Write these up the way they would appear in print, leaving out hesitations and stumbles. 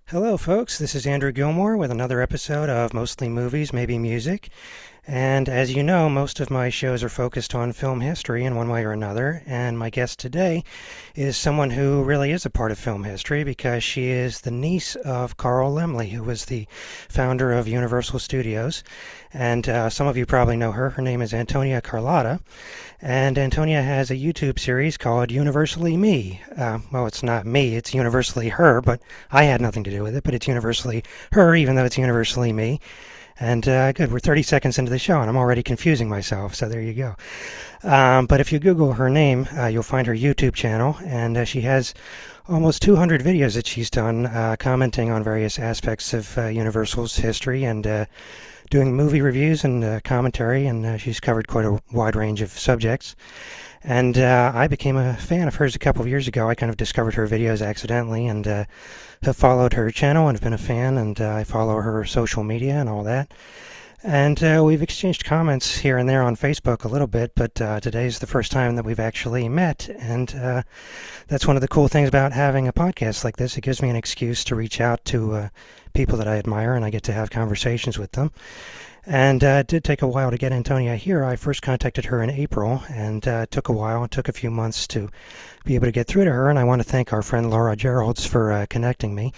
Hello, folks. This is Andrew Gilmore with another episode of Mostly Movies, Maybe Music. And as you know, most of my shows are focused on film history in one way or another. And my guest today is someone who really is a part of film history because she is the niece of Carl Laemmle, who was the founder of Universal Studios. And some of you probably know her. Her name is Antonia Carlotta. And Antonia has a YouTube series called Universally Me. Well, it's not me, it's universally her, but I had nothing to do with it, but it's universally her, even though it's universally me. And good, we're 30 seconds into the show, and I'm already confusing myself, so there you go. But if you Google her name, you'll find her YouTube channel, and she has almost 200 videos that she's done commenting on various aspects of Universal's history and doing movie reviews and commentary, and she's covered quite a wide range of subjects. And I became a fan of hers a couple of years ago. I kind of discovered her videos accidentally and have followed her channel and have been a fan, and I follow her social media and all that. And we've exchanged comments here and there on Facebook a little bit, but today's the first time that we've actually met. And that's one of the cool things about having a podcast like this. It gives me an excuse to reach out to people that I admire, and I get to have conversations with them. And it did take a while to get Antonia here. I first contacted her in April, and it took a while. It took a few months to be able to get through to her, and I want to thank our friend Laura Geralds for connecting me.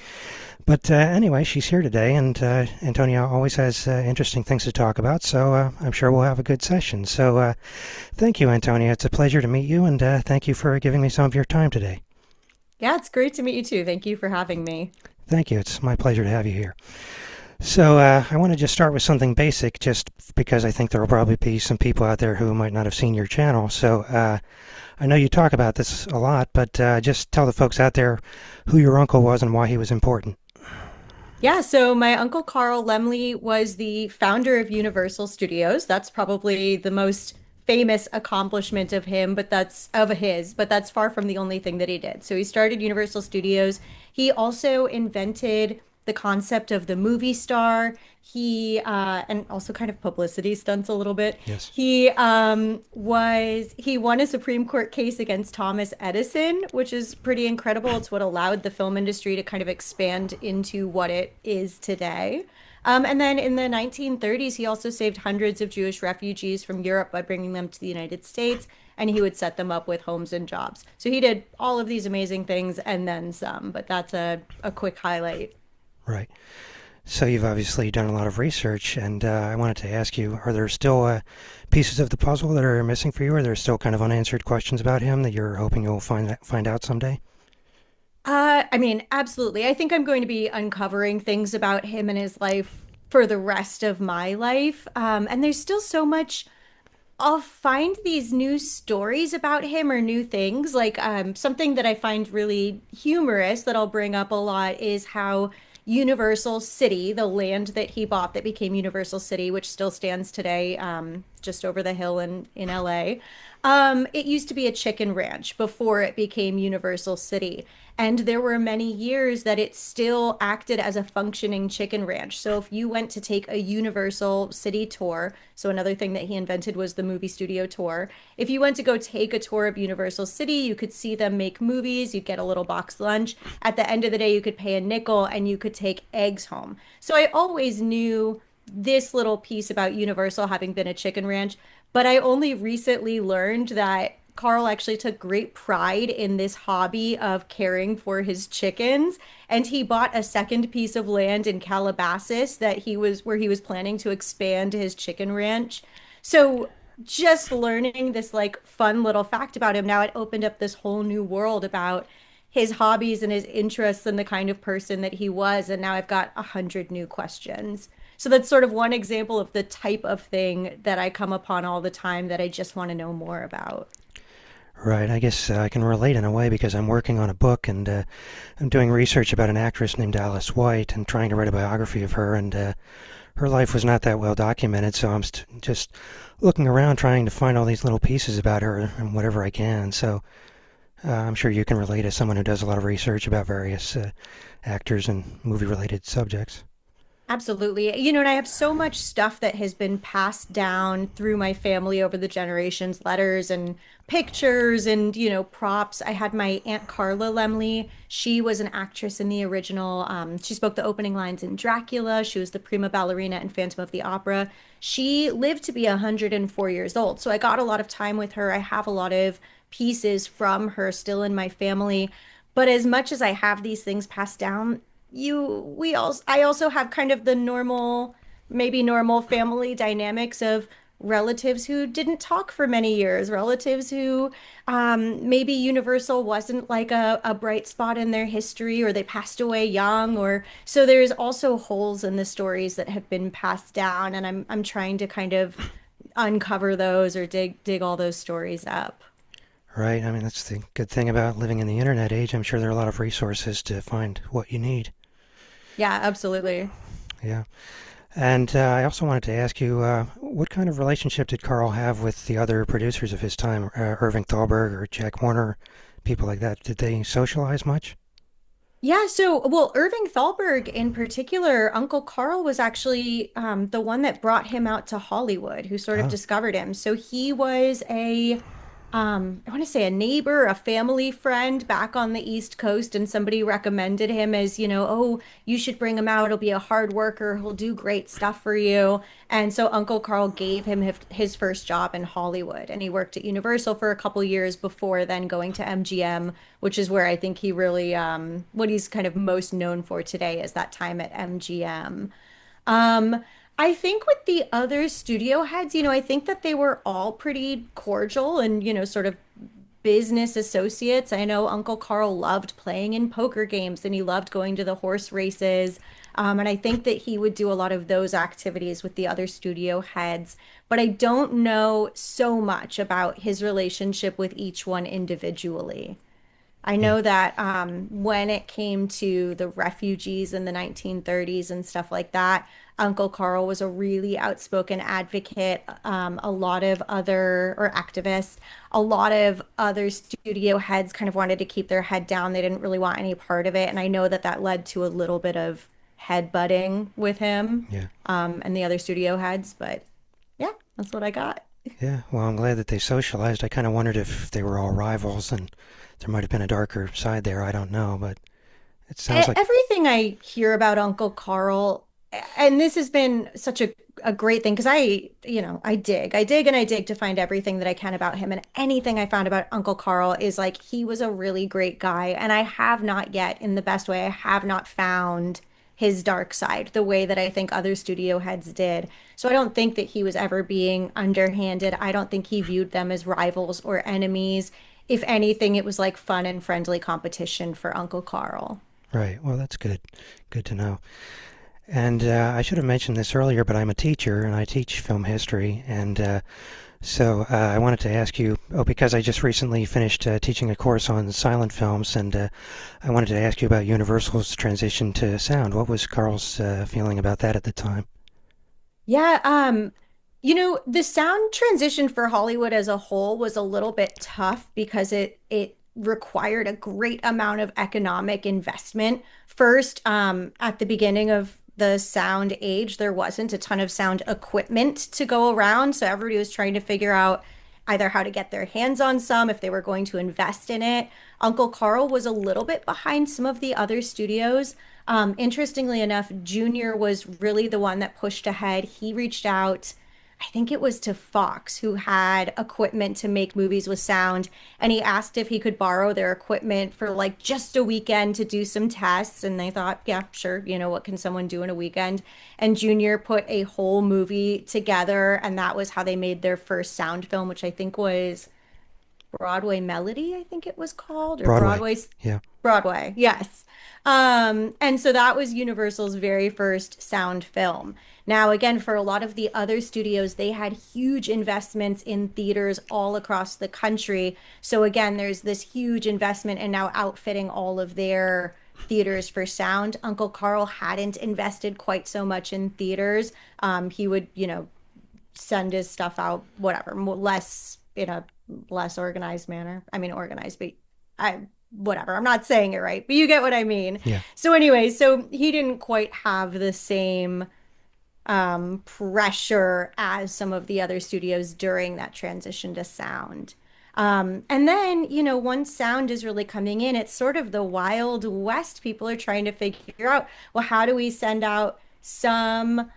But anyway, she's here today, and Antonia always has interesting things to talk about, so I'm sure we'll have a good session. So thank you, Antonia. It's a pleasure to meet you, and thank you for giving me some of your time today. Yeah, it's great to meet you too. Thank you for having me. Thank you. It's my pleasure to have you here. So I want to just start with something basic, just because I think there will probably be some people out there who might not have seen your channel. So I know you talk about this a lot, but just tell the folks out there who your uncle was and why he was important. Yeah, so my uncle Carl Laemmle was the founder of Universal Studios. That's probably the most famous accomplishment of him, but that's far from the only thing that he did. So he started Universal Studios. He also invented the concept of the movie star. And also kind of publicity stunts a little bit. Yes. He won a Supreme Court case against Thomas Edison, which is pretty incredible. It's what allowed the film industry to kind of expand into what it is today. And then in the 1930s, he also saved hundreds of Jewish refugees from Europe by bringing them to the United States, and he would set them up with homes and jobs. So he did all of these amazing things and then some, but that's a quick highlight. Right. So you've obviously done a lot of research, and I wanted to ask you, are there still pieces of the puzzle that are missing for you? Are there still kind of unanswered questions about him that you're hoping you'll find out someday? I mean, absolutely. I think I'm going to be uncovering things about him and his life for the rest of my life. And there's still so much. I'll find these new stories about him or new things. Like something that I find really humorous that I'll bring up a lot is how Universal City, the land that he bought that became Universal City, which still stands today, just over the hill in LA. It used to be a chicken ranch before it became Universal City. And there were many years that it still acted as a functioning chicken ranch. So if you went to take a Universal City tour, so another thing that he invented was the movie studio tour. If you went to go take a tour of Universal City, you could see them make movies, you'd get a little box lunch. At the end of the day, you could pay a nickel and you could take eggs home. So I always knew this little piece about Universal having been a chicken ranch, but I only recently learned that Carl actually took great pride in this hobby of caring for his chickens, and he bought a second piece of land in Calabasas that he was where he was planning to expand his chicken ranch. So just learning this like fun little fact about him, now it opened up this whole new world about his hobbies and his interests and the kind of person that he was. And now I've got 100 new questions. So that's sort of one example of the type of thing that I come upon all the time that I just want to know more about. Right. I guess I can relate in a way because I'm working on a book and I'm doing research about an actress named Alice White and trying to write a biography of her. And her life was not that well documented, so I'm just looking around trying to find all these little pieces about her and whatever I can. So I'm sure you can relate as someone who does a lot of research about various actors and movie-related subjects. Absolutely. And I have so much stuff that has been passed down through my family over the generations, letters and pictures and, props. I had my Aunt Carla Lemley. She was an actress in the original. She spoke the opening lines in Dracula. She was the prima ballerina in Phantom of the Opera. She lived to be 104 years old. So I got a lot of time with her. I have a lot of pieces from her still in my family. But as much as I have these things passed down, I also have kind of the maybe normal family dynamics of relatives who didn't talk for many years, relatives who maybe Universal wasn't like a bright spot in their history, or they passed away young, or so there's also holes in the stories that have been passed down, and I'm trying to kind of uncover those or dig all those stories up. Right. I mean, that's the good thing about living in the internet age. I'm sure there are a lot of resources to find what you need. Yeah, absolutely. Yeah. And I also wanted to ask you, what kind of relationship did Carl have with the other producers of his time, Irving Thalberg or Jack Warner, people like that? Did they socialize much? Yeah, well, Irving Thalberg in particular, Uncle Carl was actually the one that brought him out to Hollywood, who sort of Oh, discovered him. So he was I want to say a neighbor, a family friend back on the East Coast, and somebody recommended him as, oh, you should bring him out. He'll be a hard worker. He'll do great stuff for you. And so Uncle Carl gave him his first job in Hollywood, and he worked at Universal for a couple years before then going to MGM, which is where I think he really, what he's kind of most known for today is that time at MGM. Um, I think with the other studio heads, I think that they were all pretty cordial and, sort of business associates. I know Uncle Carl loved playing in poker games and he loved going to the horse races. And I think that he would do a lot of those activities with the other studio heads. But I don't know so much about his relationship with each one individually. I yeah, know that when it came to the refugees in the 1930s and stuff like that, Uncle Carl was a really outspoken advocate. A lot of other, or activists, a lot of other studio heads kind of wanted to keep their head down. They didn't really want any part of it. And I know that that led to a little bit of headbutting with him yeah, and the other studio heads. But yeah, that's what I got. yeah. Well, I'm glad that they socialized. I kind of wondered if they were all rivals and there might have been a darker side there. I don't know, but it sounds like, Everything I hear about Uncle Carl, and this has been such a great thing because I dig to find everything that I can about him. And anything I found about Uncle Carl is like he was a really great guy. And I have not yet, in the best way, I have not found his dark side the way that I think other studio heads did. So I don't think that he was ever being underhanded. I don't think he viewed them as rivals or enemies. If anything, it was like fun and friendly competition for Uncle Carl. right. Well, that's good. Good to know. And I should have mentioned this earlier, but I'm a teacher and I teach film history. And so I wanted to ask you, oh, because I just recently finished teaching a course on silent films, and I wanted to ask you about Universal's transition to sound. What was Carl's feeling about that at the time? Yeah, the sound transition for Hollywood as a whole was a little bit tough because it required a great amount of economic investment. First, at the beginning of the sound age, there wasn't a ton of sound equipment to go around, so everybody was trying to figure out either how to get their hands on some, if they were going to invest in it. Uncle Carl was a little bit behind some of the other studios. Interestingly enough, Junior was really the one that pushed ahead. He reached out, I think it was to Fox, who had equipment to make movies with sound, and he asked if he could borrow their equipment for like just a weekend to do some tests. And they thought, yeah, sure, what can someone do in a weekend? And Junior put a whole movie together, and that was how they made their first sound film, which I think was Broadway Melody, I think it was called, or Broadway. Yeah, Broadway, yes. And so that was Universal's very first sound film. Now, again, for a lot of the other studios, they had huge investments in theaters all across the country. So again, there's this huge investment in now outfitting all of their theaters for sound. Uncle Carl hadn't invested quite so much in theaters. He would, send his stuff out, whatever, less in a less organized manner. I mean, organized, but I whatever. I'm not saying it right, but you get what I mean. Yeah. So anyway, so he didn't quite have the same pressure as some of the other studios during that transition to sound. And then, once sound is really coming in, it's sort of the Wild West. People are trying to figure out, well, how do we send out some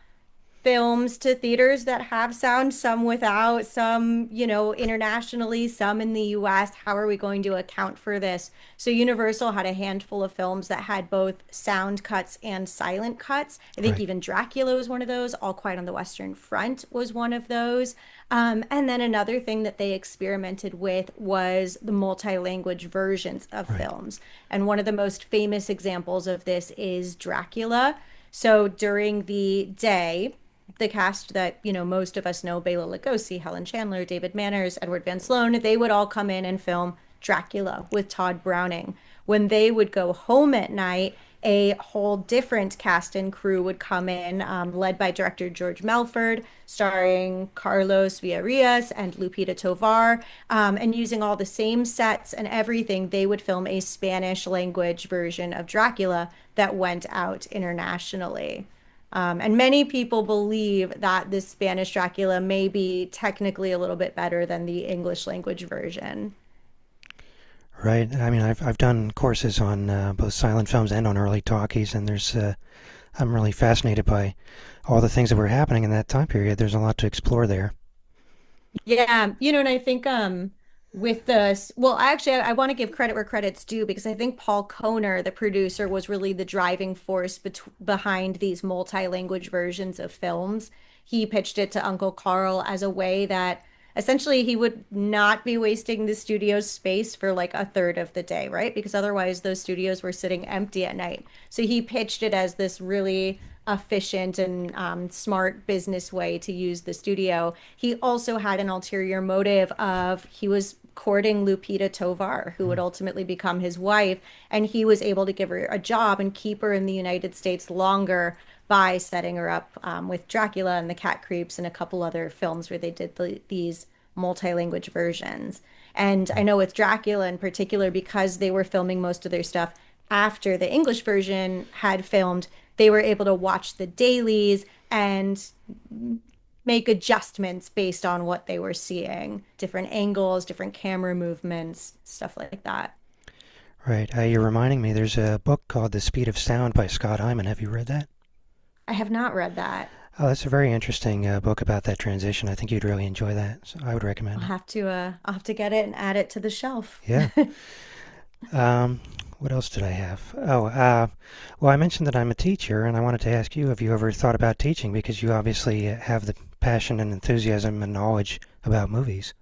films to theaters that have sound, some without, some, internationally, some in the US. How are we going to account for this? So Universal had a handful of films that had both sound cuts and silent cuts. I think Right. even Dracula was one of those. All Quiet on the Western Front was one of those. And then another thing that they experimented with was the multi-language versions of Right. films. And one of the most famous examples of this is Dracula. So during the day, the cast that, most of us know, Bela Lugosi, Helen Chandler, David Manners, Edward Van Sloan, they would all come in and film Dracula with Todd Browning. When they would go home at night, a whole different cast and crew would come in, led by director George Melford, starring Carlos Villarreal and Lupita Tovar, and using all the same sets and everything, they would film a Spanish language version of Dracula that went out internationally. And many people believe that this Spanish Dracula may be technically a little bit better than the English language version. Right. I mean, I've done courses on both silent films and on early talkies, and I'm really fascinated by all the things that were happening in that time period. There's a lot to explore there. Yeah, and I think with this, well, actually I want to give credit where credit's due because I think Paul Kohner, the producer, was really the driving force behind these multi-language versions of films. He pitched it to Uncle Carl as a way that essentially he would not be wasting the studio's space for like a third of the day, right? Because otherwise those studios were sitting empty at night. So he pitched it as this really efficient and smart business way to use the studio. He also had an ulterior motive of he was courting Lupita Tovar, who would Mm. ultimately become his wife, and he was able to give her a job and keep her in the United States longer by setting her up with Dracula and the Cat Creeps and a couple other films where they did these multi-language versions. And I Right. know with Dracula in particular, because they were filming most of their stuff after the English version had filmed, they were able to watch the dailies and make adjustments based on what they were seeing, different angles, different camera movements, stuff like that. Right. You're reminding me. There's a book called The Speed of Sound by Scott Hyman. Have you read that? I have not read that. Oh, that's a very interesting book about that transition. I think you'd really enjoy that. So I would recommend it. I'll have to get it and add it to the shelf. Yeah. What else did I have? Well, I mentioned that I'm a teacher, and I wanted to ask you, have you ever thought about teaching? Because you obviously have the passion and enthusiasm and knowledge about movies.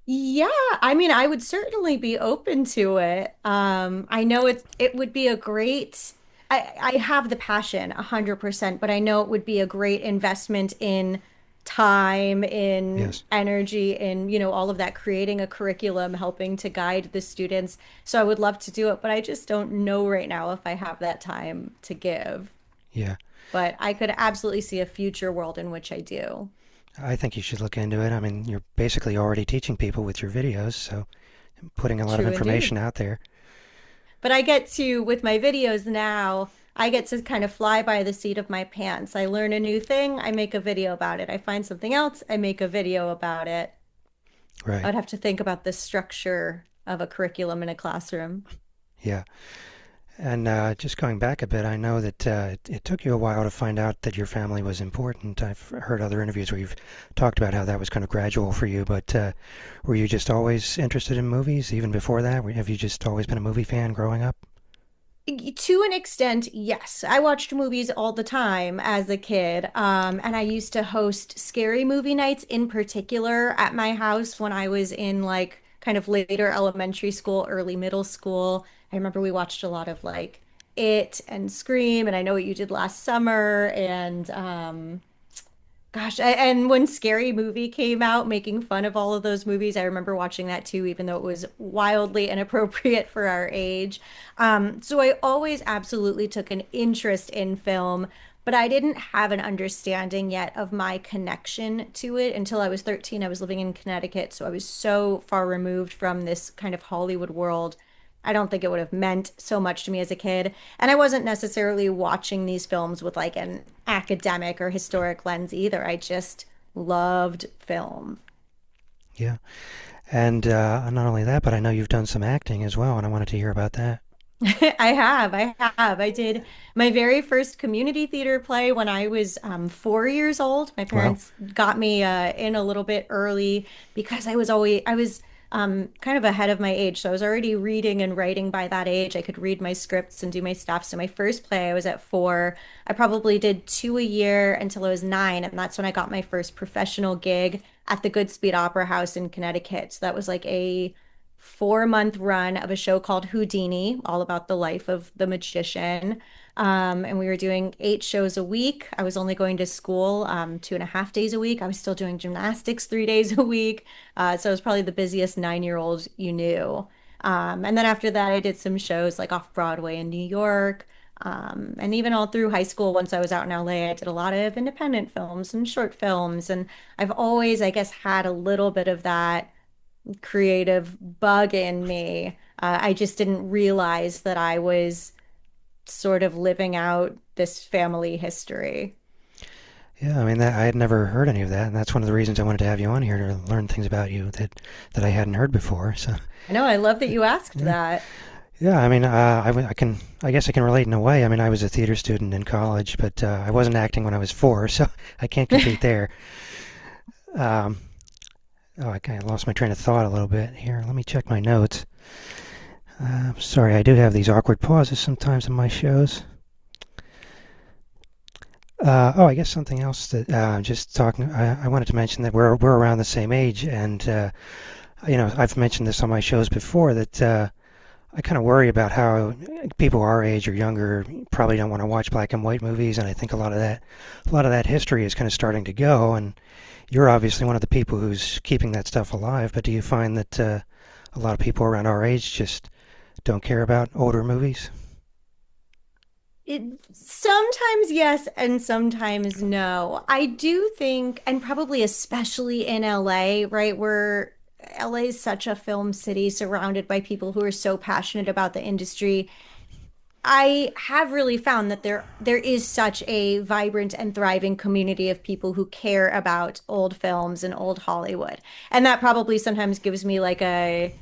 Yeah, I mean, I would certainly be open to it. I know it would be a great I have the passion 100%, but I know it would be a great investment in time, in Yes. energy, in, all of that, creating a curriculum, helping to guide the students. So I would love to do it, but I just don't know right now if I have that time to give. Yeah. But I could absolutely see a future world in which I do. I think you should look into it. I mean, you're basically already teaching people with your videos, so putting a lot of True indeed. information out there. But I get to, with my videos now, I get to kind of fly by the seat of my pants. I learn a new thing, I make a video about it. I find something else, I make a video about it. I Right. would have to think about the structure of a curriculum in a classroom. Yeah. And just going back a bit, I know that it took you a while to find out that your family was important. I've heard other interviews where you've talked about how that was kind of gradual for you, but were you just always interested in movies even before that? Have you just always been a movie fan growing up? To an extent, yes. I watched movies all the time as a kid. And I used to host scary movie nights in particular at my house when I was in like kind of later elementary school, early middle school. I remember we watched a lot of like It and Scream, and I Know What You Did Last Summer, and gosh, and when Scary Movie came out, making fun of all of those movies, I remember watching that too, even though it was wildly inappropriate for our age. So I always absolutely took an interest in film, but I didn't have an understanding yet of my connection to it until I was 13. I was living in Connecticut, so I was so far removed from this kind of Hollywood world. I don't think it would have meant so much to me as a kid. And I wasn't necessarily watching these films with like an academic or historic lens either. I just loved film. Yeah. And not only that, but I know you've done some acting as well, and I wanted to hear about that. I have. I did my very first community theater play when I was 4 years old. My Well, parents got me in a little bit early because I was kind of ahead of my age. So I was already reading and writing by that age. I could read my scripts and do my stuff. So my first play, I was at 4. I probably did 2 a year until I was 9, and that's when I got my first professional gig at the Goodspeed Opera House in Connecticut. So that was like a 4-month run of a show called Houdini, all about the life of the magician. And we were doing 8 shows a week. I was only going to school 2.5 days a week. I was still doing gymnastics 3 days a week. So I was probably the busiest 9-year-old you knew. And then after that, I did some shows like off Broadway in New York. And even all through high school, once I was out in LA, I did a lot of independent films and short films. And I've always, I guess, had a little bit of that creative bug in me. I just didn't realize that I was sort of living out this family history. yeah, I mean, I had never heard any of that, and that's one of the reasons I wanted to have you on here to learn things about you that I hadn't heard before. So, I know, I love that you asked yeah, that. yeah. I mean, I can, I guess I can relate in a way. I mean, I was a theater student in college, but I wasn't acting when I was 4, so I can't compete there. Um, oh, I kind of lost my train of thought a little bit here. Let me check my notes. Sorry, I do have these awkward pauses sometimes in my shows. Oh, I guess something else that just talking. I wanted to mention that we're around the same age, and I've mentioned this on my shows before that I kind of worry about how people our age or younger probably don't want to watch black and white movies, and I think a lot of that history is kind of starting to go. And you're obviously one of the people who's keeping that stuff alive. But do you find that a lot of people around our age just don't care about older movies? It sometimes yes and sometimes no. I do think, and probably especially in LA, right, where LA is such a film city surrounded by people who are so passionate about the industry. I have really found that there is such a vibrant and thriving community of people who care about old films and old Hollywood. And that probably sometimes gives me like a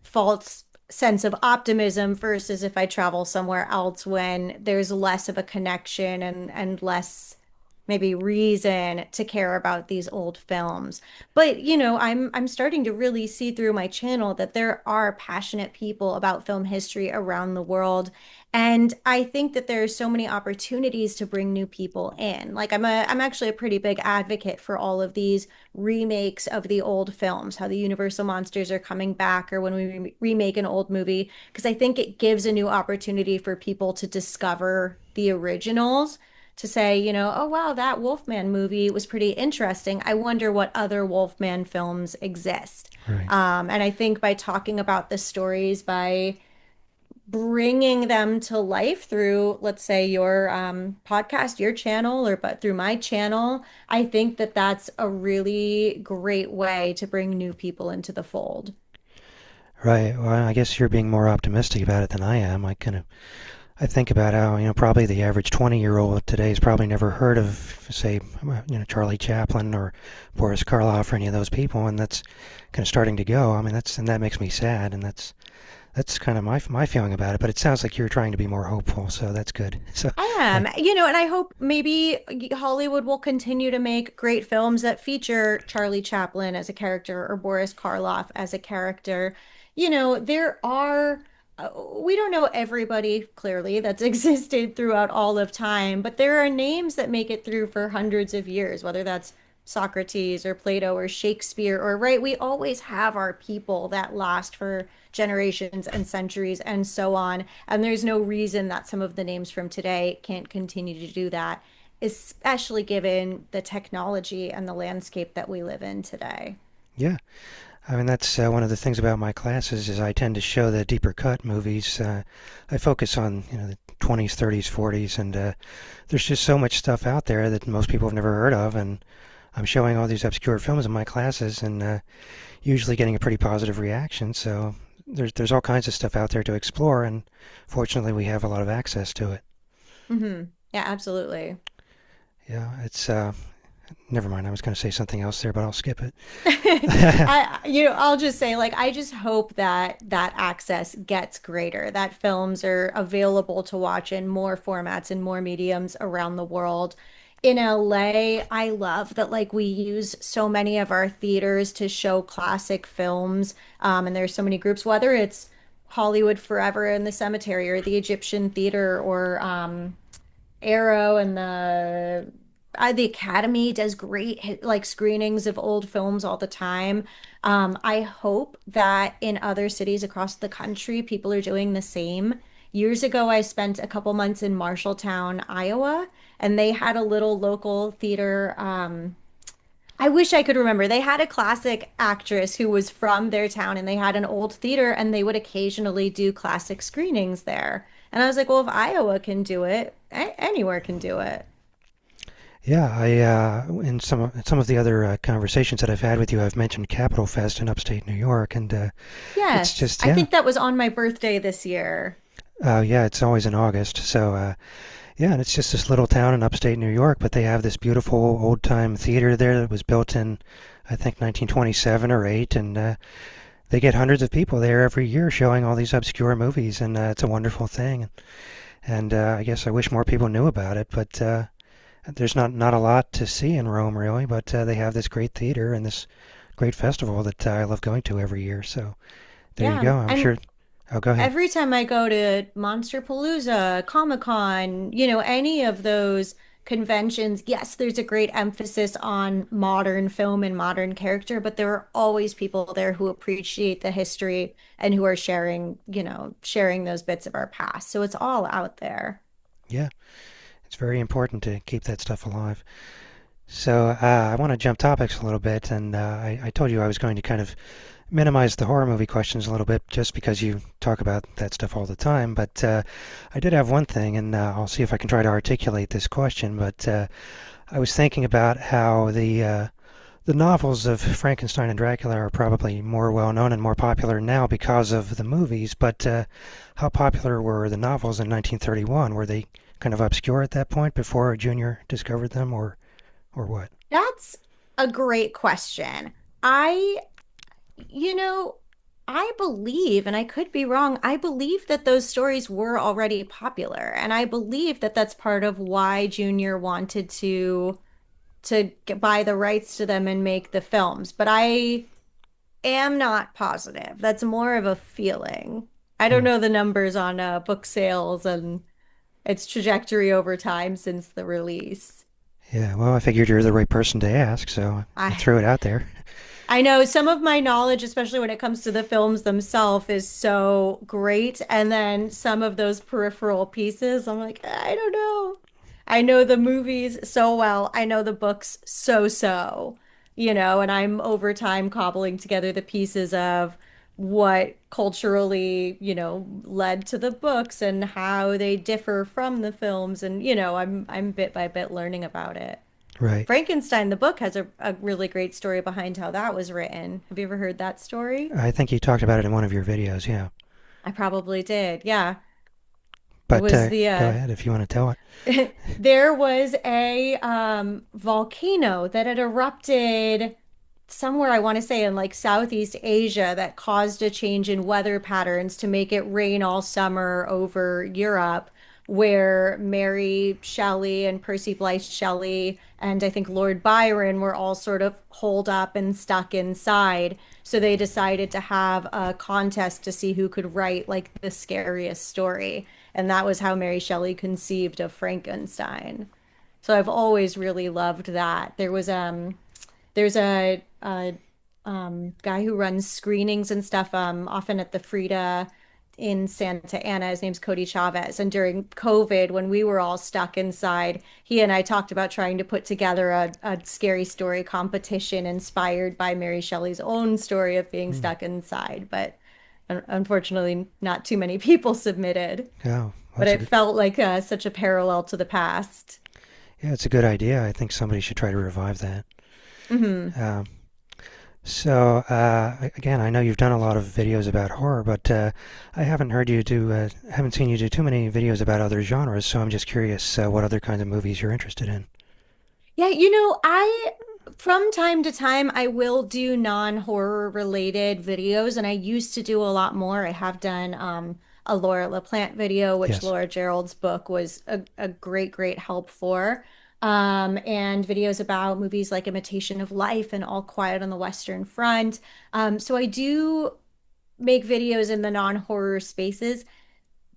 false sense of optimism versus if I travel somewhere else when there's less of a connection and less maybe reason to care about these old films. But I'm starting to really see through my channel that there are passionate people about film history around the world. And I think that there are so many opportunities to bring new people in. Like I'm actually a pretty big advocate for all of these remakes of the old films, how the Universal monsters are coming back, or when we remake an old movie, because I think it gives a new opportunity for people to discover the originals, to say, oh wow, that Wolfman movie was pretty interesting. I wonder what other Wolfman films exist. Right. And I think by talking about the stories, by bringing them to life through, let's say, your podcast, your channel, or but through my channel, I think that that's a really great way to bring new people into the fold. Right. Well, I guess you're being more optimistic about it than I am. I think about how, probably the average 20-year-old today has probably never heard of, say, Charlie Chaplin or Boris Karloff or any of those people, and that's kind of starting to go. I mean, and that makes me sad, and that's kind of my feeling about it. But it sounds like you're trying to be more hopeful, so that's good. So, I I, am, and I hope maybe Hollywood will continue to make great films that feature Charlie Chaplin as a character or Boris Karloff as a character. There are, we don't know everybody clearly that's existed throughout all of time, but there are names that make it through for hundreds of years, whether that's Socrates or Plato or Shakespeare, or right, we always have our people that last for generations and centuries and so on. And there's no reason that some of the names from today can't continue to do that, especially given the technology and the landscape that we live in today. yeah. I mean, that's one of the things about my classes is I tend to show the deeper cut movies. I focus on the 20s, 30s, 40s, and there's just so much stuff out there that most people have never heard of, and I'm showing all these obscure films in my classes, and usually getting a pretty positive reaction. So there's all kinds of stuff out there to explore, and fortunately, we have a lot of access to it. Yeah, absolutely. Yeah, it's never mind. I was going to say something else there, but I'll skip it. I'll just say, like, I just hope that that access gets greater, that films are available to watch in more formats and more mediums around the world. In LA, I love that, like, we use so many of our theaters to show classic films. And there's so many groups, whether it's Hollywood Forever in the Cemetery or the Egyptian Theater or Arrow and the Academy does great like screenings of old films all the time. I hope that in other cities across the country, people are doing the same. Years ago, I spent a couple months in Marshalltown, Iowa, and they had a little local theater. I wish I could remember. They had a classic actress who was from their town, and they had an old theater, and they would occasionally do classic screenings there. And I was like, well, if Iowa can do it, anywhere can do it. Yeah, I in some of the other conversations that I've had with you, I've mentioned Capitol Fest in upstate New York, and it's Yes, just I think that was on my birthday this year. yeah, it's always in August. So yeah, and it's just this little town in upstate New York, but they have this beautiful old time theater there that was built in, I think, 1927 or 8, and they get hundreds of people there every year showing all these obscure movies, and it's a wonderful thing. And I guess I wish more people knew about it, but there's not a lot to see in Rome really, but they have this great theater and this great festival that I love going to every year. So there you Yeah, go. I'm and sure. Oh, go ahead. every time I go to Monsterpalooza, Comic-Con, any of those conventions, yes, there's a great emphasis on modern film and modern character, but there are always people there who appreciate the history and who are sharing those bits of our past. So it's all out there. Yeah, it's very important to keep that stuff alive. So I want to jump topics a little bit, and I told you I was going to kind of minimize the horror movie questions a little bit just because you talk about that stuff all the time. But I did have one thing, and I'll see if I can try to articulate this question. But I was thinking about how the novels of Frankenstein and Dracula are probably more well known and more popular now because of the movies. But how popular were the novels in 1931? Were they kind of obscure at that point before Junior discovered them, or what? That's a great question. I, you know, I believe, and I could be wrong, I believe that those stories were already popular. And I believe that that's part of why Junior wanted to buy the rights to them and make the films. But I am not positive. That's more of a feeling. I don't Hmm. know the numbers on book sales and its trajectory over time since the release. Yeah, well, I figured you're the right person to ask, so I I threw it out there. I know some of my knowledge, especially when it comes to the films themselves, is so great. And then some of those peripheral pieces, I'm like, I don't know. I know the movies so well. I know the books so, and I'm over time cobbling together the pieces of what culturally, led to the books and how they differ from the films. And, I'm bit by bit learning about it. Right. Frankenstein, the book, has a really great story behind how that was written. Have you ever heard that story? I think you talked about it in one of your videos, yeah. I probably did. Yeah. It But was the go ahead if you want to tell it. there was a volcano that had erupted somewhere, I want to say in like Southeast Asia, that caused a change in weather patterns to make it rain all summer over Europe, where Mary Shelley and Percy Bysshe Shelley and I think Lord Byron were all sort of holed up and stuck inside. So they decided to have a contest to see who could write like the scariest story. And that was how Mary Shelley conceived of Frankenstein. So I've always really loved that. There's a guy who runs screenings and stuff often at the Frida in Santa Ana. His name's Cody Chavez. And during COVID, when we were all stuck inside, he and I talked about trying to put together a scary story competition inspired by Mary Shelley's own story of being Hmm. stuck inside. But unfortunately, not too many people submitted. Oh, But that's a it good. felt like such a parallel to the past. Yeah, it's a good idea. I think somebody should try to revive that. Hmm. Um, again, I know you've done a lot of videos about horror, but I haven't heard you do, haven't seen you do too many videos about other genres. So I'm just curious what other kinds of movies you're interested in. Yeah, from time to time, I will do non-horror related videos, and I used to do a lot more. I have done a Laura LaPlante video, which Yes. Laura Gerald's book was a great, great help for. And videos about movies like Imitation of Life and All Quiet on the Western Front. So I do make videos in the non-horror spaces.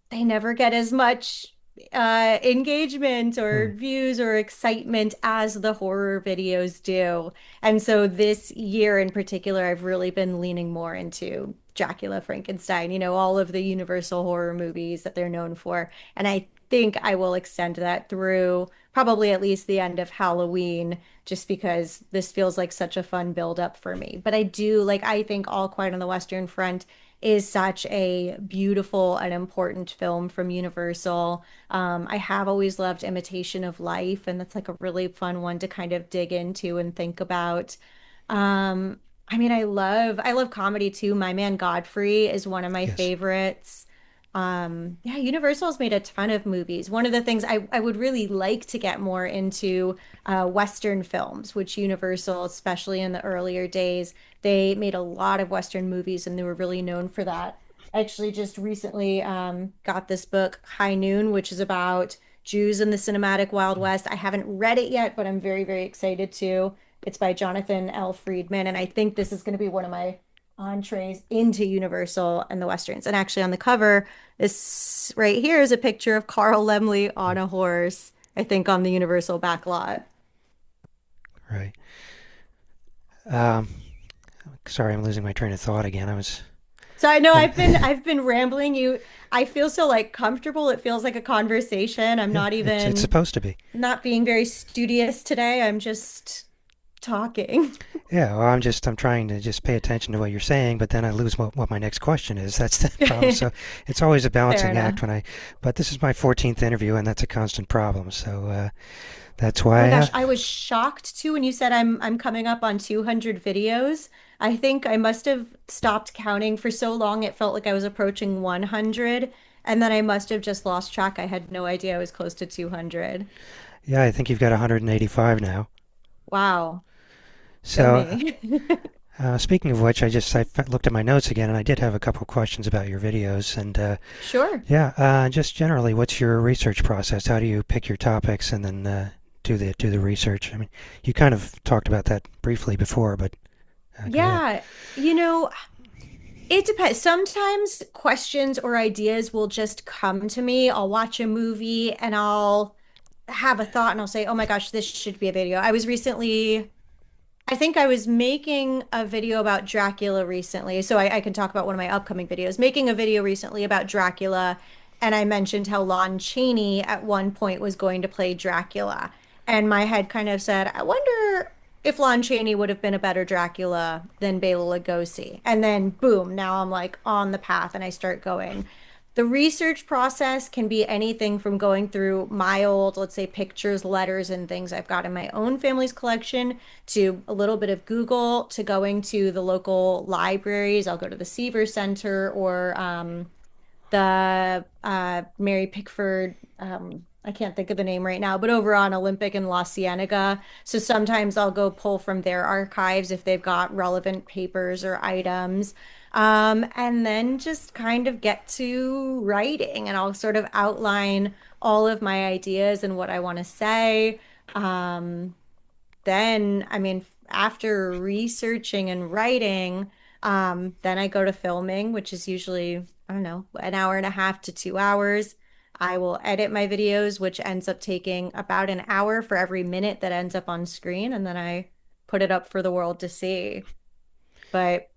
They never get as much engagement Hmm. or views or excitement as the horror videos do. And so this year in particular, I've really been leaning more into Dracula, Frankenstein, all of the Universal horror movies that they're known for. And I think I will extend that through probably at least the end of Halloween, just because this feels like such a fun build up for me. But I think All Quiet on the Western Front is such a beautiful and important film from Universal. I have always loved Imitation of Life, and that's like a really fun one to kind of dig into and think about. Um, I love comedy too. My Man Godfrey is one of my Yes. favorites. Yeah, Universal's made a ton of movies. One of the things I would really like to get more into Western films, which Universal, especially in the earlier days, they made a lot of Western movies and they were really known for that. I actually just recently got this book, High Noon, which is about Jews in the cinematic Wild West. I haven't read it yet, but I'm very, very excited to. It's by Jonathan L. Friedman, and I think this is going to be one of my entrees into Universal and the Westerns. And actually, on the cover, this right here is a picture of Carl Laemmle on a horse, I think on the Universal back lot. Right. Um, sorry, I'm losing my train of thought again. I was. So I know Having, I've been rambling you. I feel so like comfortable. It feels like a conversation. I'm yeah, not it's even supposed to be. not being very studious today. I'm just talking. Yeah, well, I'm trying to just pay attention to what you're saying, but then I lose what my next question is. That's the problem. So it's always a Fair balancing enough. act but this is my 14th interview, and that's a constant problem. So that's Oh my why, gosh, I was shocked too when you said I'm coming up on 200 videos. I think I must have stopped counting for so long it felt like I was approaching 100, and then I must have just lost track. I had no idea I was close to 200. yeah, I think you've got 185 now. Wow, go So me. speaking of which, I looked at my notes again, and I did have a couple of questions about your videos. And Sure. yeah, just generally, what's your research process? How do you pick your topics and then do the research? I mean, you kind of talked about that briefly before, but go ahead. Yeah, you know, it depends. Sometimes questions or ideas will just come to me. I'll watch a movie and I'll have a thought and I'll say, oh my gosh, this should be a video. I think I was making a video about Dracula recently, so I can talk about one of my upcoming videos. Making a video recently about Dracula, and I mentioned how Lon Chaney at one point was going to play Dracula. And my head kind of said, I wonder if Lon Chaney would have been a better Dracula than Bela Lugosi. And then, boom, now I'm like on the path and I start going. The research process can be anything from going through my old, let's say, pictures, letters, and things I've got in my own family's collection to a little bit of Google to going to the local libraries. I'll go to the Seaver Center or the Mary Pickford. I can't think of the name right now, but over on Olympic and La Cienega. So sometimes I'll go pull from their archives if they've got relevant papers or items. And then just kind of get to writing and I'll sort of outline all of my ideas and what I want to say. Um, then, after researching and writing, then I go to filming, which is usually, I don't know, an hour and a half to 2 hours. I will edit my videos, which ends up taking about an hour for every minute that ends up on screen, and then I put it up for the world to see. But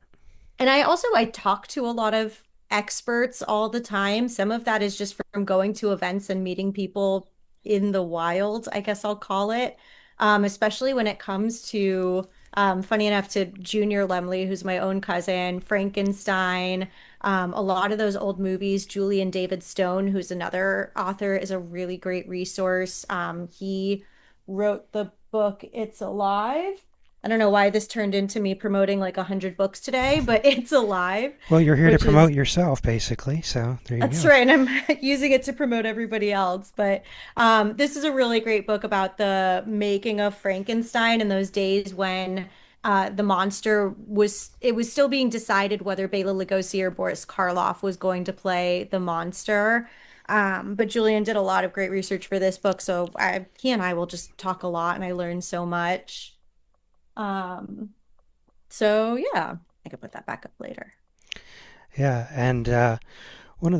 and I talk to a lot of experts all the time. Some of that is just from going to events and meeting people in the wild, I guess I'll call it. Especially when it comes to, funny enough, to Junior Lemley, who's my own cousin, Frankenstein, a lot of those old movies. Julian David Stone, who's another author, is a really great resource. He wrote the book It's Alive. I don't know why this turned into me promoting like 100 books today, but It's Alive, Well, you're here to which promote is yourself, basically. So there you that's go. right. And I'm using it to promote everybody else. But this is a really great book about the making of Frankenstein in those days when the monster it was still being decided whether Bela Lugosi or Boris Karloff was going to play the monster. But Julian did a lot of great research for this book. So he and I will just talk a lot and I learned so much. Um, so yeah, I could put that back up later. Yeah, and one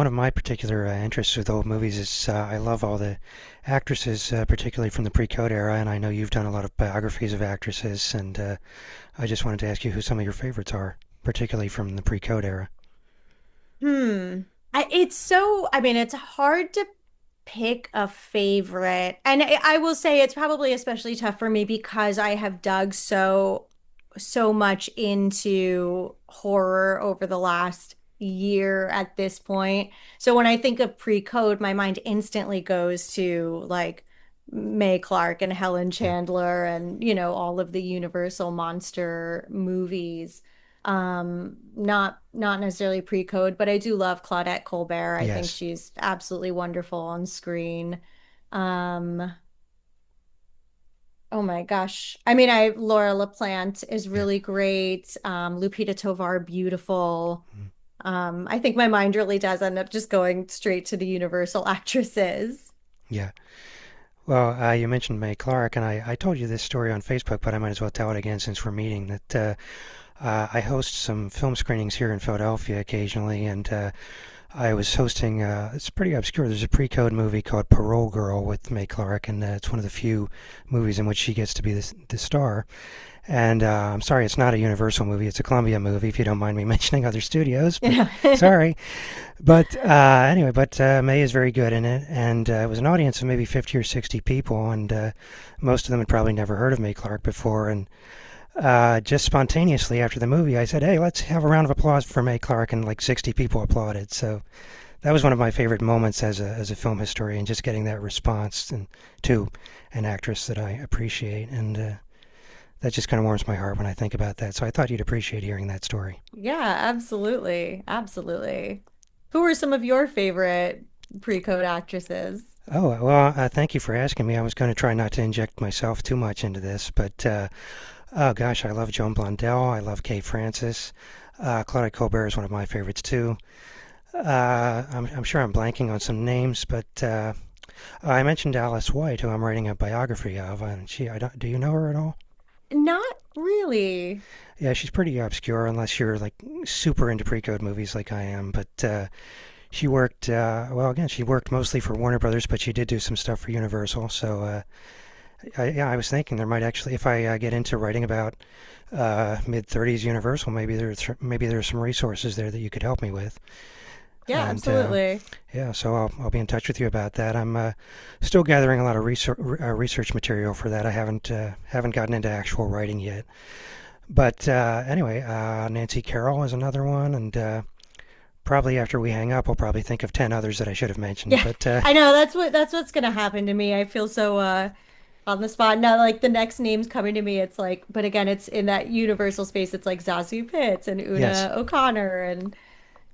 of my particular interests with old movies is I love all the actresses, particularly from the pre-code era, and I know you've done a lot of biographies of actresses, and I just wanted to ask you who some of your favorites are, particularly from the pre-code era. Hmm. It's so, I mean, it's hard to pick a favorite. And I will say it's probably especially tough for me because I have dug so much into horror over the last year at this point. So when I think of pre-code, my mind instantly goes to like Mae Clark and Helen Yeah. Chandler and, all of the Universal monster movies. Not necessarily pre-code, but I do love Claudette Colbert. I think Yes. she's absolutely wonderful on screen. Um, oh my gosh. I mean, Laura LaPlante is Yeah. really great. Lupita Tovar, beautiful. Mm. I think my mind really does end up just going straight to the Universal actresses. Yeah. Well, you mentioned Mae Clark, and I told you this story on Facebook, but I might as well tell it again since we're meeting. That I host some film screenings here in Philadelphia occasionally, and I was hosting. It's pretty obscure. There's a pre-code movie called Parole Girl with Mae Clark, and it's one of the few movies in which she gets to be the star. And I'm sorry, it's not a Universal movie. It's a Columbia movie. If you don't mind me mentioning other studios, but Yeah. sorry. But anyway, but May is very good in it, and it was an audience of maybe 50 or 60 people, and most of them had probably never heard of May Clark before. And just spontaneously after the movie, I said, "Hey, let's have a round of applause for May Clark," and like 60 people applauded. So that was one of my favorite moments as a film historian, just getting that response and to an actress that I appreciate, and that just kind of warms my heart when I think about that. So I thought you'd appreciate hearing that story. Yeah, absolutely. Absolutely. Who are some of your favorite pre-code actresses? Oh, well, thank you for asking me. I was going to try not to inject myself too much into this, but oh gosh, I love Joan Blondell. I love Kay Francis. Claudia Colbert is one of my favorites too. I'm sure I'm blanking on some names, but I mentioned Alice White, who I'm writing a biography of, and I don't, do you know her at all? Not really. Yeah, she's pretty obscure unless you're like super into pre-code movies like I am, but she worked, well, again, she worked mostly for Warner Brothers, but she did do some stuff for Universal. So, yeah, I was thinking there might actually, if I get into writing about mid 30s Universal, maybe there's some resources there that you could help me with. Yeah, And absolutely. yeah, so I'll be in touch with you about that. I'm still gathering a lot of research material for that. I haven't gotten into actual writing yet. But anyway, Nancy Carroll is another one, and probably after we hang up, I'll probably think of 10 others that I should have mentioned. Yeah, But I know that's what's gonna happen to me. I feel so on the spot. Now, like the next names coming to me, it's like, but again, it's in that universal space. It's like Zazu Pitts and yes, Una O'Connor, and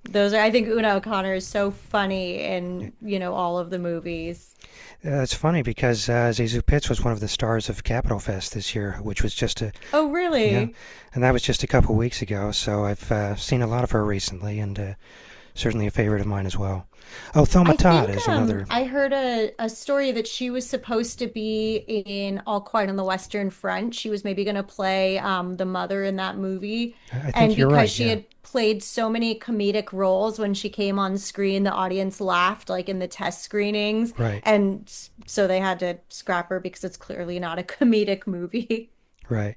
those are. I think Una O'Connor is so funny in all of the movies. it's funny because Zizou Pitts was one of the stars of Capitol Fest this year, which was just a Oh, yeah, really? and that was just a couple weeks ago. So I've seen a lot of her recently, and certainly a favorite of mine as well. Oh, Thelma I Todd think is another. I heard a story that she was supposed to be in All Quiet on the Western Front. She was maybe going to play the mother in that movie. I And think you're because right. she Yeah, had played so many comedic roles when she came on screen, the audience laughed like in the test screenings. right, And so they had to scrap her because it's clearly not a comedic movie. right.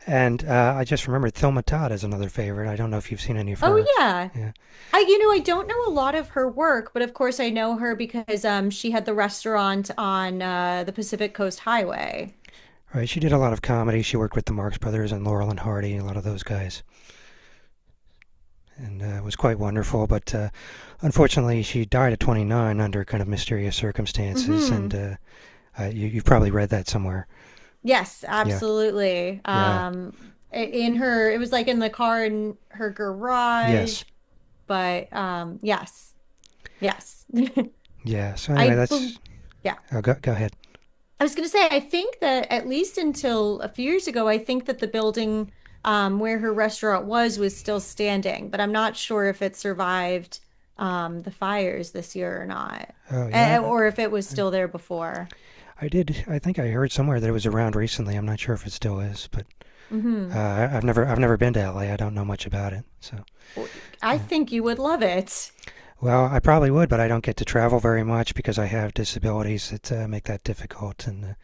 And I just remembered Thelma Todd is another favorite. I don't know if you've seen any of Oh her. yeah. Yeah, I don't know a lot of her work, but of course I know her because she had the restaurant on the Pacific Coast Highway. right. She did a lot of comedy. She worked with the Marx Brothers and Laurel and Hardy, a lot of those guys, and it was quite wonderful. But unfortunately, she died at 29 under kind of mysterious circumstances, and Hmm. you've probably read that somewhere. Yes, Yeah, absolutely. yeah, In her, it was like in the car in her yes, garage, but yes, yes. yeah. So anyway, I, bel that's. yeah. Oh, go ahead. I was going to say, I think that at least until a few years ago, I think that the building where her restaurant was still standing, but I'm not sure if it survived the fires this year or not, Oh yeah, or if it was still there before. I did. I think I heard somewhere that it was around recently. I'm not sure if it still is, but Hmm. I've never been to LA. I don't know much about it. So I yeah. think you would love it. Well, I probably would, but I don't get to travel very much because I have disabilities that make that difficult. And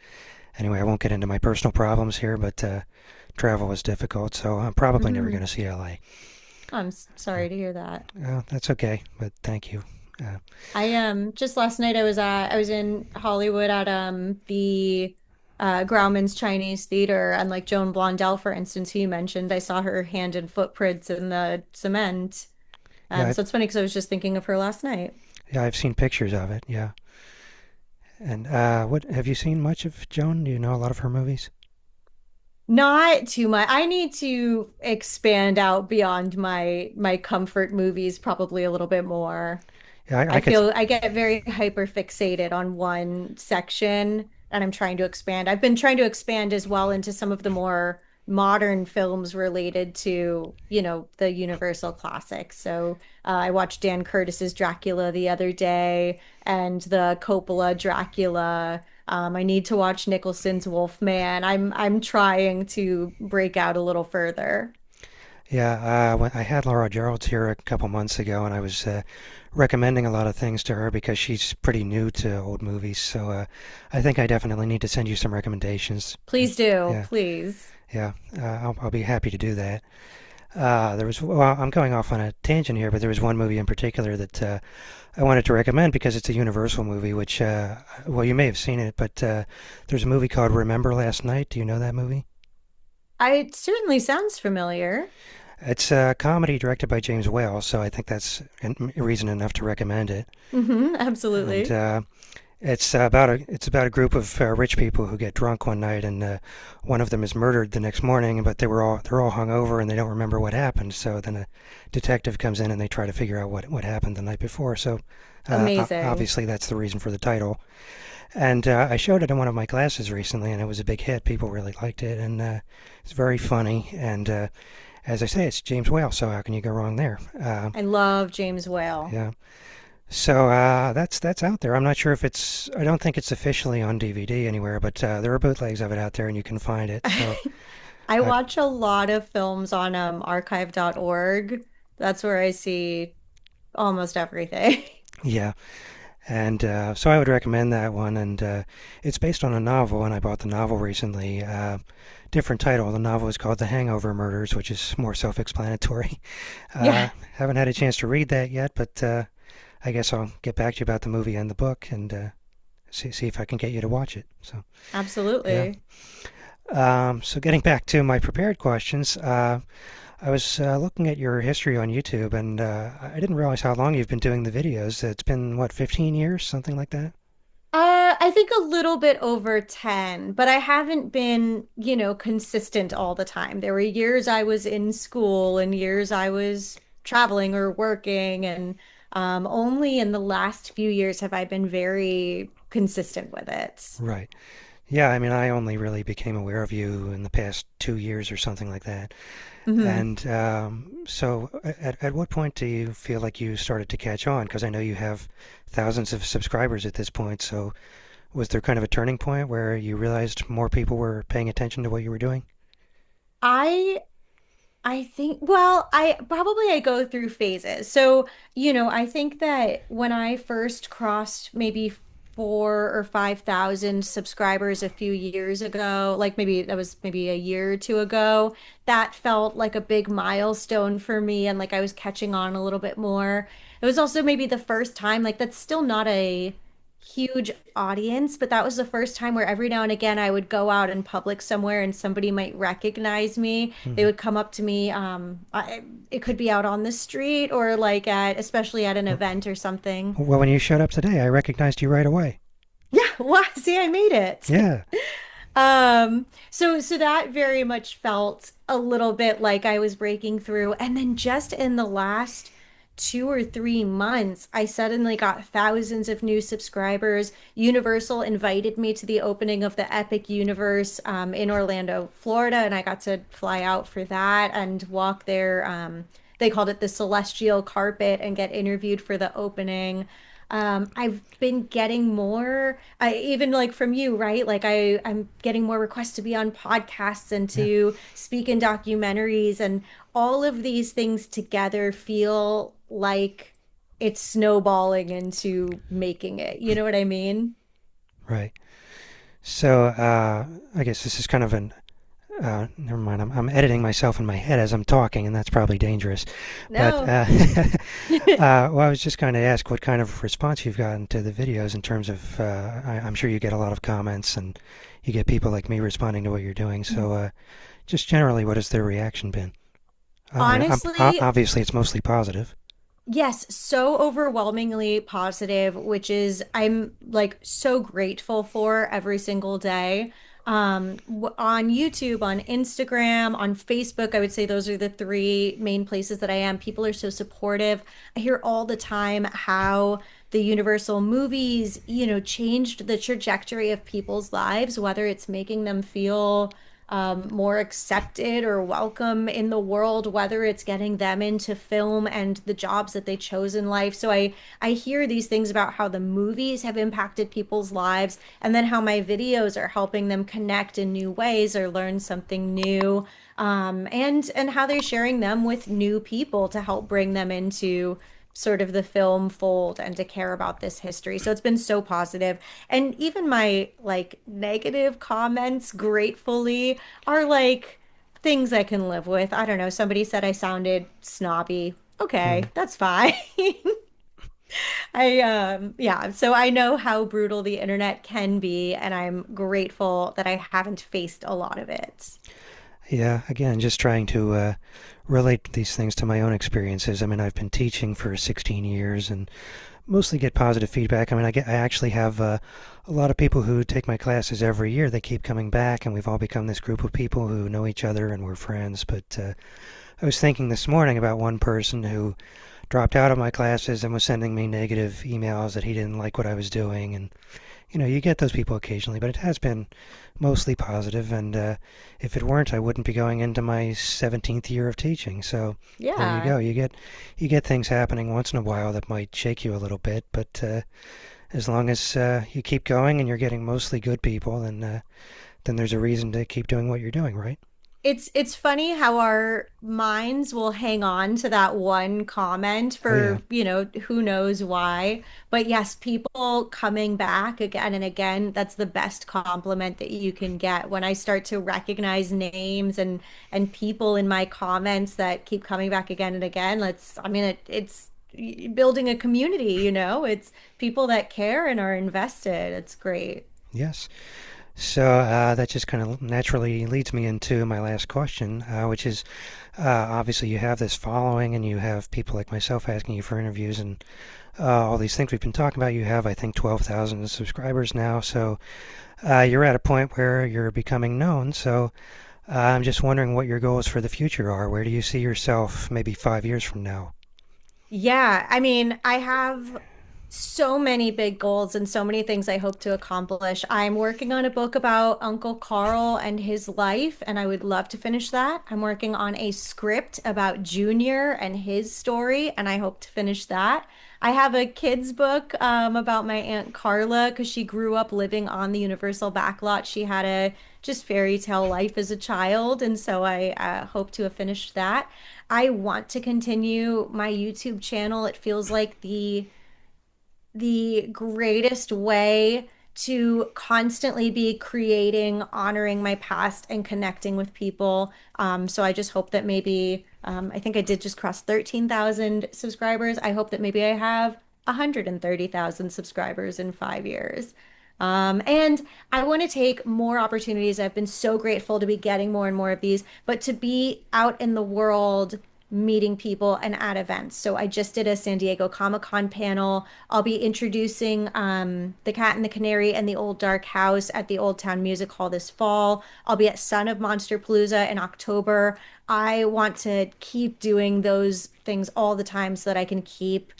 anyway, I won't get into my personal problems here, but travel is difficult, so I'm probably never going Hmm. to see LA. I'm sorry to hear that. That's okay, but thank you. Uh, I just last night I was in Hollywood at the Grauman's Chinese Theater, and like Joan Blondell, for instance, who you mentioned, I saw her hand and footprints in the cement. yeah, So it's funny because I was just thinking of her last night. yeah, I've seen pictures of it. Yeah, and what have you seen much of Joan? Do you know a lot of her movies? Not too much. I need to expand out beyond my comfort movies probably a little bit more. Yeah, I I could. feel I get very hyper fixated on one section and I'm trying to expand. I've been trying to expand as well into some of the more modern films related to, the Universal classics. So I watched Dan Curtis's Dracula the other day and the Coppola Dracula. I need to watch Nicholson's Wolfman. I'm trying to break out a little further. Yeah, I had Laura Gerald's here a couple months ago, and I was recommending a lot of things to her because she's pretty new to old movies. So I think I definitely need to send you some recommendations. Please do, Yeah, please. yeah, I'll be happy to do that. Well, I'm going off on a tangent here, but there was one movie in particular that I wanted to recommend because it's a Universal movie, which, well, you may have seen it, but there's a movie called Remember Last Night. Do you know that movie? It certainly sounds familiar. It's a comedy directed by James Whale, so I think that's reason enough to recommend it. And Absolutely. it's about a group of rich people who get drunk one night, and one of them is murdered the next morning. But they're all hungover and they don't remember what happened. So then a detective comes in and they try to figure out what happened the night before. So Amazing. obviously that's the reason for the title. And I showed it in one of my classes recently, and it was a big hit. People really liked it, and it's very funny. And as I say, it's James Whale, so how can you go wrong there? I love James Whale. Yeah. So that's out there. I'm not sure if it's. I don't think it's officially on DVD anywhere, but there are bootlegs of it out there, and you can find it. So I uh, watch a lot of films on archive.org. That's where I see almost everything. yeah, and so I would recommend that one. And it's based on a novel, and I bought the novel recently. Different title. The novel is called The Hangover Murders, which is more self-explanatory. Yeah, Haven't had a chance to read that yet, but I guess I'll get back to you about the movie and the book, and see if I can get you to watch it. So yeah. absolutely. So getting back to my prepared questions, I was looking at your history on YouTube, and I didn't realize how long you've been doing the videos. It's been what, 15 years, something like that? I think a little bit over 10, but I haven't been, consistent all the time. There were years I was in school and years I was traveling or working, and only in the last few years have I been very consistent with it. Right. Yeah, I mean, I only really became aware of you in the past 2 years or something like that. Hmm. And so, at what point do you feel like you started to catch on? Because I know you have thousands of subscribers at this point. So, was there kind of a turning point where you realized more people were paying attention to what you were doing? I I think, well, I go through phases. So, I think that when I first crossed maybe 4 or 5,000 subscribers a few years ago, like maybe that was maybe a year or two ago. That felt like a big milestone for me and like I was catching on a little bit more. It was also maybe the first time, like that's still not a huge audience, but that was the first time where every now and again I would go out in public somewhere and somebody might recognize me. They Hmm. would come up to me. It could be out on the street or like especially at an event or something. Well, when you showed up today, I recognized you right away. Yeah, well, see, I made it. Yeah. So that very much felt a little bit like I was breaking through. And then just in the last 2 or 3 months, I suddenly got thousands of new subscribers. Universal invited me to the opening of the Epic Universe in Orlando, Florida, and I got to fly out for that and walk there. They called it the Celestial Carpet and get interviewed for the opening. I've been getting more, even like from you, right? Like I'm getting more requests to be on podcasts and Yeah. to speak in documentaries, and all of these things together feel like it's snowballing into making it. You know what I mean? Right. So I guess this is kind of an never mind. I'm editing myself in my head as I'm talking, and that's probably dangerous. But No. well, I was just going to ask what kind of response you've gotten to the videos in terms of. I'm sure you get a lot of comments, and you get people like me responding to what you're doing. So, just generally, what has their reaction been? Honestly, Obviously, it's mostly positive. yes, so overwhelmingly positive, which is I'm like so grateful for every single day. On YouTube, on Instagram, on Facebook, I would say those are the three main places that I am. People are so supportive. I hear all the time how the Universal movies, changed the trajectory of people's lives, whether it's making them feel more accepted or welcome in the world, whether it's getting them into film and the jobs that they chose in life. So I hear these things about how the movies have impacted people's lives, and then how my videos are helping them connect in new ways or learn something new. And how they're sharing them with new people to help bring them into sort of the film fold and to care about this history. So it's been so positive. And even my like negative comments, gratefully, are like things I can live with. I don't know. Somebody said I sounded snobby. Okay, Hmm. that's fine. Yeah, so I know how brutal the internet can be, and I'm grateful that I haven't faced a lot of it. Yeah, again, just trying to relate these things to my own experiences. I mean, I've been teaching for 16 years and mostly get positive feedback. I mean, I actually have a lot of people who take my classes every year. They keep coming back, and we've all become this group of people who know each other and we're friends. But I was thinking this morning about one person who dropped out of my classes and was sending me negative emails that he didn't like what I was doing. And you get those people occasionally, but it has been mostly positive. And if it weren't, I wouldn't be going into my 17th year of teaching. So there you Yeah. go. You get things happening once in a while that might shake you a little bit, but as long as you keep going and you're getting mostly good people, then there's a reason to keep doing what you're doing, right? It's funny how our minds will hang on to that one comment Oh yeah. for, who knows why. But yes, people coming back again and again, that's the best compliment that you can get. When I start to recognize names and people in my comments that keep coming back again and again, I mean it's building a community, It's people that care and are invested. It's great. Yes. So that just kind of naturally leads me into my last question, which is obviously you have this following and you have people like myself asking you for interviews and all these things we've been talking about. You have, I think, 12,000 subscribers now. So you're at a point where you're becoming known. So I'm just wondering what your goals for the future are. Where do you see yourself maybe 5 years from now? Yeah, I mean, I have so many big goals and so many things I hope to accomplish. I'm working on a book about Uncle Carl and his life, and I would love to finish that. I'm working on a script about Junior and his story, and I hope to finish that. I have a kids book about my Aunt Carla because she grew up living on the Universal backlot. She had a just fairy tale life as a child, and so I hope to have finished that. I want to continue my YouTube channel. It feels like the greatest way to constantly be creating, honoring my past, and connecting with people. So I just hope that maybe, I think I did just cross 13,000 subscribers. I hope that maybe I have 130,000 subscribers in 5 years. And I want to take more opportunities. I've been so grateful to be getting more and more of these, but to be out in the world meeting people and at events. So I just did a San Diego Comic-Con panel. I'll be introducing The Cat and the Canary and the Old Dark House at the Old Town Music Hall this fall. I'll be at Son of Monster Palooza in October. I want to keep doing those things all the time so that I can keep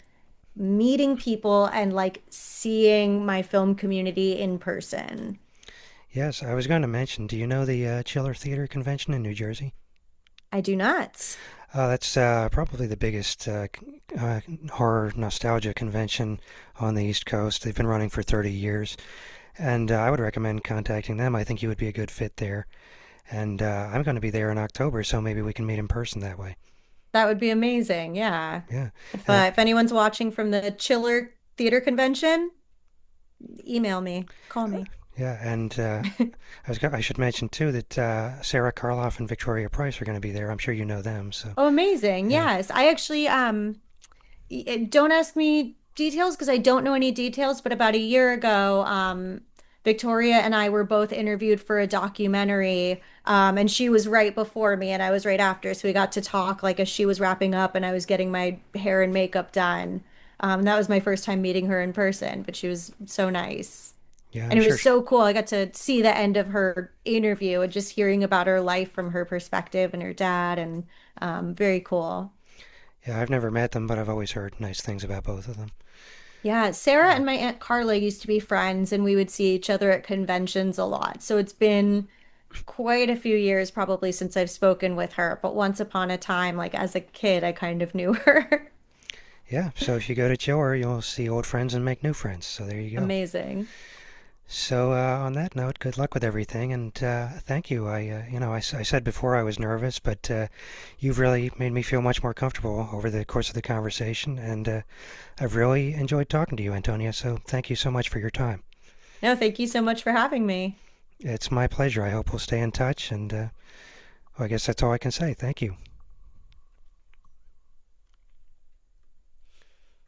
meeting people and like seeing my film community in person. Yes, I was going to mention, do you know the Chiller Theater Convention in New Jersey? I do not. That's probably the biggest horror nostalgia convention on the East Coast. They've been running for 30 years, and I would recommend contacting them. I think you would be a good fit there. And I'm going to be there in October, so maybe we can meet in person that way. That would be amazing. Yeah. Yeah, If anyone's watching from the Chiller Theater Convention, email me, call me. yeah, and I should mention too that Sarah Karloff and Victoria Price are going to be there. I'm sure you know them. So Oh, amazing. yeah, Yes. I actually don't ask me details because I don't know any details, but about a year ago, Victoria and I were both interviewed for a documentary, and she was right before me and I was right after. So we got to talk like as she was wrapping up and I was getting my hair and makeup done. That was my first time meeting her in person, but she was so nice. yeah, And I'm it sure. was so cool. I got to see the end of her interview and just hearing about her life from her perspective and her dad, and very cool. Yeah, I've never met them, but I've always heard nice things about both of them. Yeah, Sarah Yeah, and my Aunt Carla used to be friends, and we would see each other at conventions a lot. So it's been quite a few years probably since I've spoken with her, but once upon a time, like as a kid, I kind of knew her. yeah. So if you go to Chiller, you'll see old friends and make new friends. So there you go. Amazing. So on that note, good luck with everything, and thank you. I said before I was nervous, but you've really made me feel much more comfortable over the course of the conversation, and I've really enjoyed talking to you, Antonia. So thank you so much for your time. No, thank you so much for having me. It's my pleasure. I hope we'll stay in touch, and well, I guess that's all I can say. Thank you.